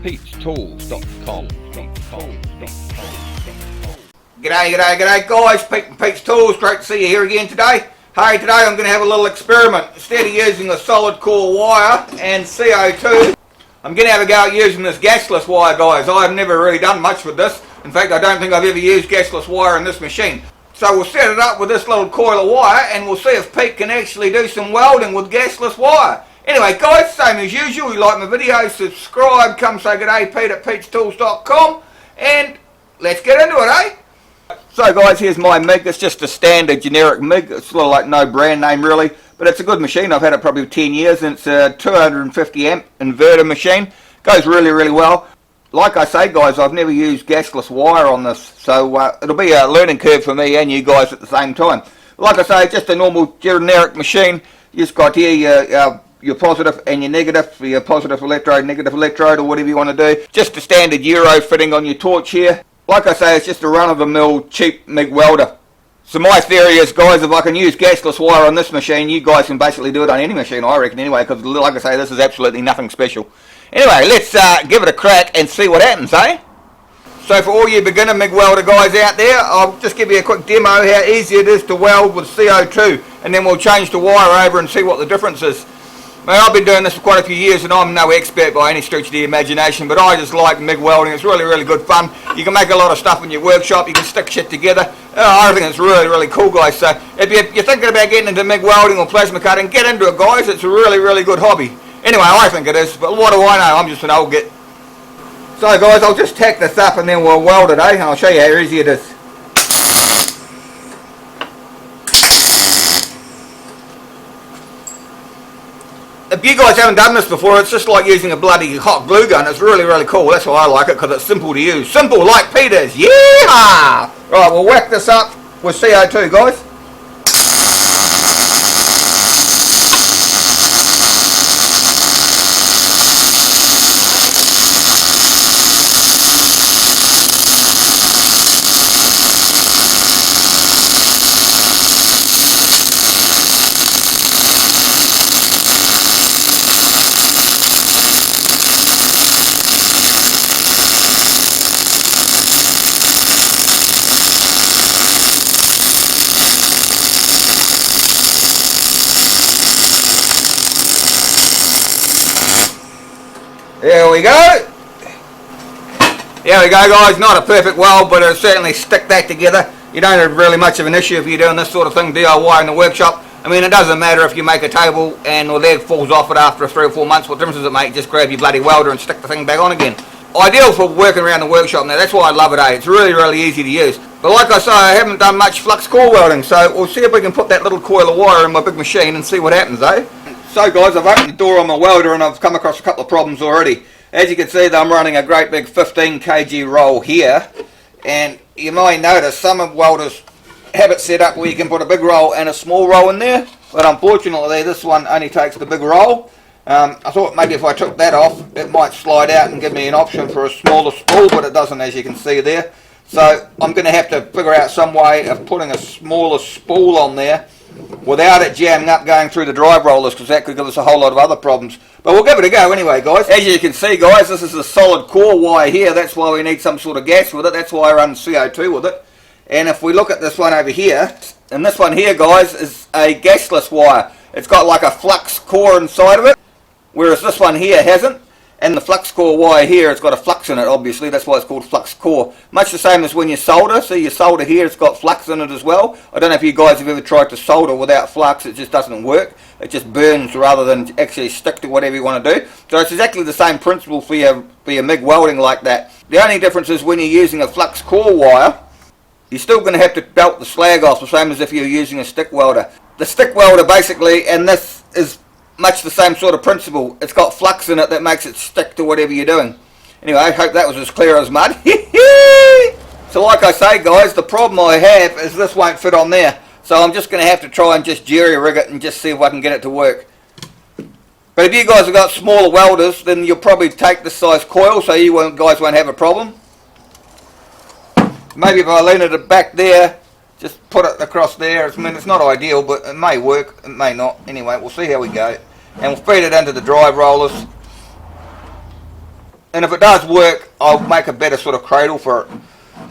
Pete'sTools.com. G'day guys, Pete from Pete's Tools, great to see you here again today. Hey, today I'm going to have a little experiment. Instead of using the solid core wire and CO2, I'm going to have a go at using this gasless wire, guys. I've never really done much with this. In fact, I don't think I've ever used gasless wire in this machine. So we'll set it up with this little coil of wire and we'll see if Pete can actually do some welding with gasless wire. Anyway guys, same as usual, you like my videos, subscribe, come say g'day Pete at Pete'sTools.com, and let's get into it, eh? So guys, here's my MiG. It's just a standard generic MiG. It's sort of like no brand name really, but it's a good machine. I've had it probably 10 years and it's a 250 amp inverter machine. Goes really well. Like I say guys, I've never used gasless wire on this, so it'll be a learning curve for me and you guys at the same time. Like I say, just a normal generic machine. You just got here your positive and your negative, your positive electrode, negative electrode, or whatever you want to do. Just a standard Euro fitting on your torch here. Like I say, it's just a run-of-the-mill cheap MIG welder. So my theory is, guys, if I can use gasless wire on this machine, you guys can basically do it on any machine, I reckon, anyway, because like I say, this is absolutely nothing special. Anyway, let's give it a crack and see what happens, eh? So for all you beginner MIG welder guys out there, I'll just give you a quick demo how easy it is to weld with CO2, and then we'll change the wire over and see what the difference is. Man, I've been doing this for quite a few years and I'm no expert by any stretch of the imagination, but I just like MIG welding. It's really good fun. You can make a lot of stuff in your workshop, you can stick shit together. I think it's really cool, guys. So if you're thinking about getting into MIG welding or plasma cutting, get into it, guys. It's a really good hobby. Anyway, I think it is, but what do I know? I'm just an old git. So guys, I'll just tack this up and then we'll weld it, eh? And I'll show you how easy it is. If you guys haven't done this before, it's just like using a bloody hot glue gun. It's really cool. That's why I like it, because it's simple to use. Simple like Pete is. Yeah! Right, we'll whack this up with CO2, guys. There we go. There we go, guys. Not a perfect weld, but it'll certainly stick that together. You don't have really much of an issue if you're doing this sort of thing DIY in the workshop. I mean, it doesn't matter if you make a table and the leg falls off it after 3 or 4 months. What difference does it make? Just grab your bloody welder and stick the thing back on again. Ideal for working around the workshop now. That's why I love it, eh? It's really easy to use. But like I say, I haven't done much flux core welding, so we'll see if we can put that little coil of wire in my big machine and see what happens, eh? So guys, I've opened the door on my welder and I've come across a couple of problems already. As you can see, I'm running a great big 15 kg roll here, and you might notice some welders have it set up where you can put a big roll and a small roll in there, but unfortunately this one only takes the big roll. I thought maybe if I took that off it might slide out and give me an option for a smaller spool, but it doesn't, as you can see there. So I'm going to have to figure out some way of putting a smaller spool on there without it jamming up going through the drive rollers, because that could give us a whole lot of other problems. But we'll give it a go anyway, guys. As you can see, guys, this is a solid core wire here. That's why we need some sort of gas with it. That's why I run CO2 with it. And if we look at this one over here, and this one here, guys, is a gasless wire. It's got like a flux core inside of it, whereas this one here hasn't. And the flux core wire here, it's got a flux in it, obviously. That's why it's called flux core. Much the same as when you solder. See, your solder here, it's got flux in it as well. I don't know if you guys have ever tried to solder without flux. It just doesn't work. It just burns rather than actually stick to whatever you want to do. So it's exactly the same principle for your MIG welding like that. The only difference is when you're using a flux core wire, you're still going to have to belt the slag off, the same as if you're using a stick welder. The stick welder basically, and this is much the same sort of principle. It's got flux in it that makes it stick to whatever you're doing. Anyway, I hope that was as clear as mud. So like I say, guys, the problem I have is this won't fit on there. So I'm just going to have to try and just jerry rig it and just see if I can get it to work. But if you guys have got smaller welders, then you'll probably take this size coil, so you guys won't have a problem. Maybe if I lean it back there, just put it across there. I mean, it's not ideal, but it may work, it may not. Anyway, we'll see how we go. And we'll feed it into the drive rollers. and if it does work, I'll make a better sort of cradle for it.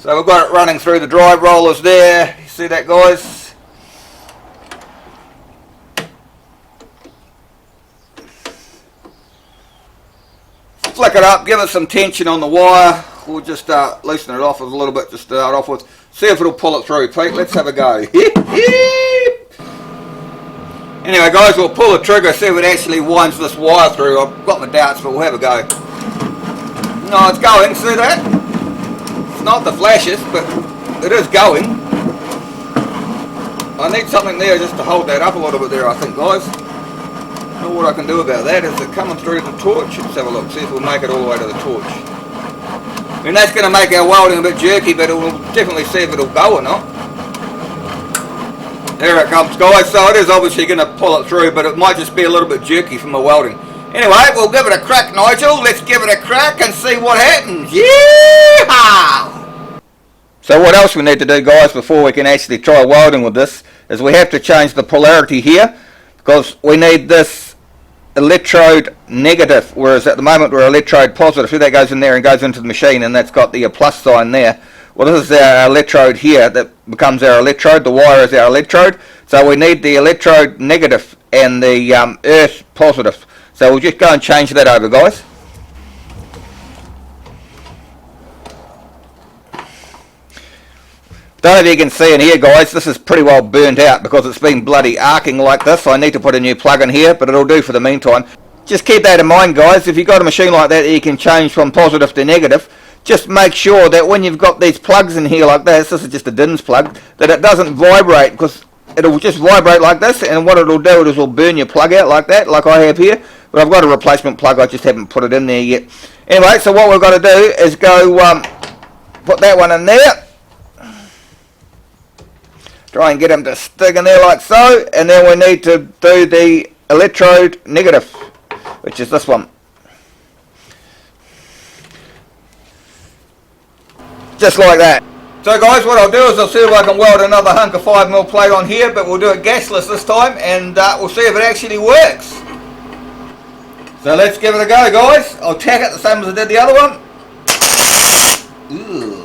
So we've got it running through the drive rollers there. You see that, guys? Flick it up, give it some tension on the wire. We'll just loosen it off a little bit to start off with. See if it'll pull it through, Pete. Let's have a go. Anyway, guys, we'll pull the trigger, see if it actually winds this wire through. I've got my doubts, but we'll have a go. No, it's going. See that? It's not the flashes, but it is going. I need something there just to hold that up a little bit there, I think, guys. I don't know what I can do about that. Is it coming through the torch? Let's have a look, see if we'll make it all the way to the torch. I mean, that's going to make our welding a bit jerky, but we'll definitely see if it'll go or not. There it comes, guys. So it is obviously going to pull it through, but it might just be a little bit jerky from the welding. Anyway, we'll give it a crack, Nigel. Let's give it a crack and see what happens. Yeah! So what else we need to do, guys, before we can actually try welding with this, is we have to change the polarity here, because we need this electrode negative, whereas at the moment we're electrode positive. So that goes in there and goes into the machine, and that's got the plus sign there. Well, this is our electrode here that becomes our electrode. The wire is our electrode. So we need the electrode negative and the earth positive. So we'll just go and change that over, guys. Don't know if you can see in here, guys, this is pretty well burnt out because it's been bloody arcing like this. So I need to put a new plug in here, but it'll do for the meantime. Just keep that in mind, guys. If you've got a machine like that, you can change from positive to negative. Just make sure that when you've got these plugs in here like this is just a DINS plug, that it doesn't vibrate, because it'll just vibrate like this, and what it'll do is it'll burn your plug out like that, like I have here. But I've got a replacement plug, I just haven't put it in there yet. Anyway, so what we've got to do is go put that one in there. Try and get them to stick in there like so, and then we need to do the electrode negative, which is this one. Just like that. So guys, what I'll do is I'll see if I can weld another hunk of 5mm plate on here, but we'll do it gasless this time, and we'll see if it actually works. So let's give it a go, guys. I'll tack it the same as I did the other one. Ooh.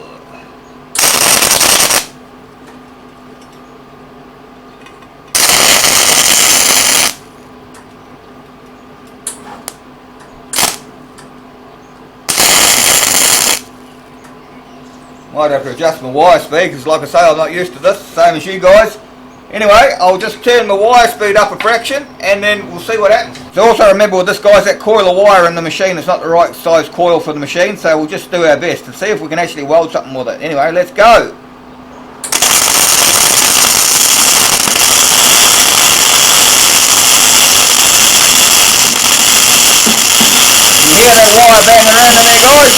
Might have to adjust my wire speed, because like I say, I'm not used to this, same as you guys. Anyway, I'll just turn my wire speed up a fraction, and then we'll see what happens. So also remember with this, guys, that coil of wire in the machine is not the right size coil for the machine, so we'll just do our best to see if we can actually weld something with it. Anyway, let's go. You hear that wire banging around in there, guys?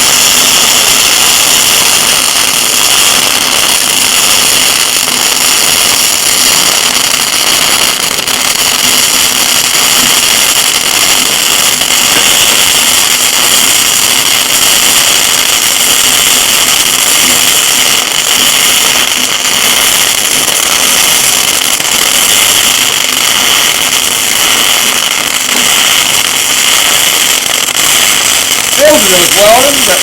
Filtering welding, but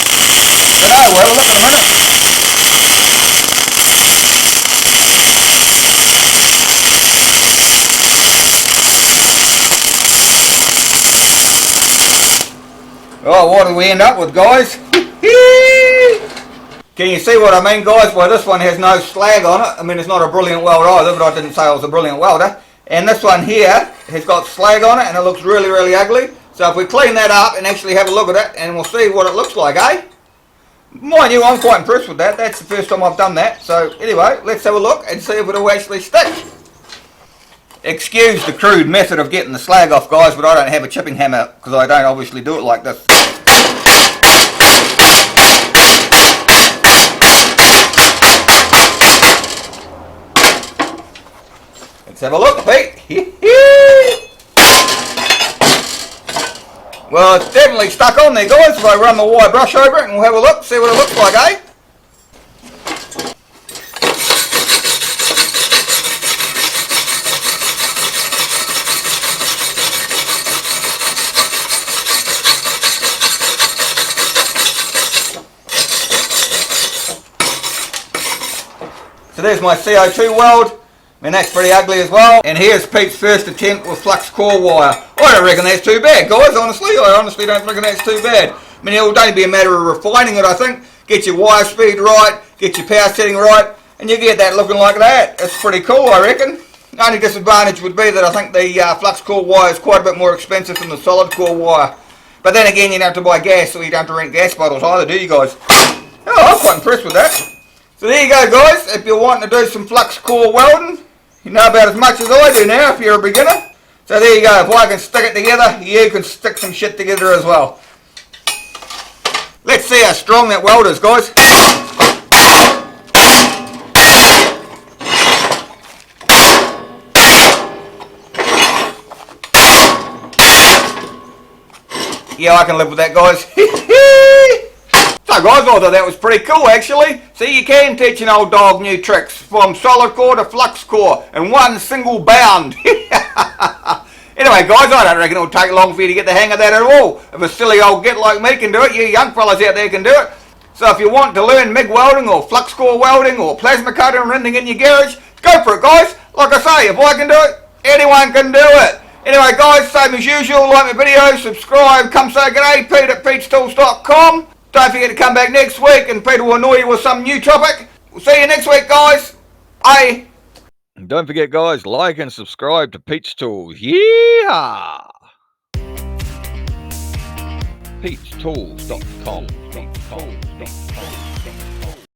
oh well, look in a minute. Oh, what do we end up with, guys? Can you see what I mean, guys? Well, this one has no slag on it. I mean, it's not a brilliant weld either, but I didn't say I was a brilliant welder. And this one here has got slag on it, and it looks really, really ugly. So if we clean that up and actually have a look at it, and we'll see what it looks like, eh? Mind you, I'm quite impressed with that. That's the first time I've done that. So anyway, let's have a look and see if it'll actually stick. Excuse the crude method of getting the slag off, guys, but I don't have a chipping hammer, because I don't obviously do it like this. Let's have a look, Pete. Well, it's definitely stuck on there, guys. So I run the wire brush over it and we'll have a look, see what it looks like, eh? there's my CO2 weld. I mean, that's pretty ugly as well. And here's Pete's first attempt with flux core wire. I don't reckon that's too bad, guys, honestly. I honestly don't reckon that's too bad. I mean, it'll only be a matter of refining it, I think. Get your wire speed right, get your power setting right, and you get that looking like that. It's pretty cool, I reckon. The only disadvantage would be that I think the flux core wire is quite a bit more expensive than the solid core wire. But then again, you don't have to buy gas, so you don't have to rent gas bottles either, do you guys? Oh, I'm quite impressed with that. So there you go, guys. If you're wanting to do some flux core welding, you know about as much as I do now if you're a beginner. So there you go. If I can stick it together, you can stick some shit together as well. Let's see how strong that weld is, guys. Yeah, I can live with that, guys. So guys, I thought that was pretty cool actually. See, you can teach an old dog new tricks from solid core to flux core in one single bound. Anyway guys, I don't reckon it'll take long for you to get the hang of that at all. If a silly old git like me can do it, you young fellas out there can do it. So if you want to learn MIG welding or flux core welding or plasma cutting and rendering in your garage, go for it guys. Like I say, if I can do it, anyone can do it. Anyway guys, same as usual, like my video, subscribe, come say g'day, Pete at PetesTools.com. Don't forget to come back next week and Peter will annoy you with some new topic. We'll see you next week guys. Bye. And don't forget guys, like and subscribe to Pete's Tools. Yeah! PetesTools.com.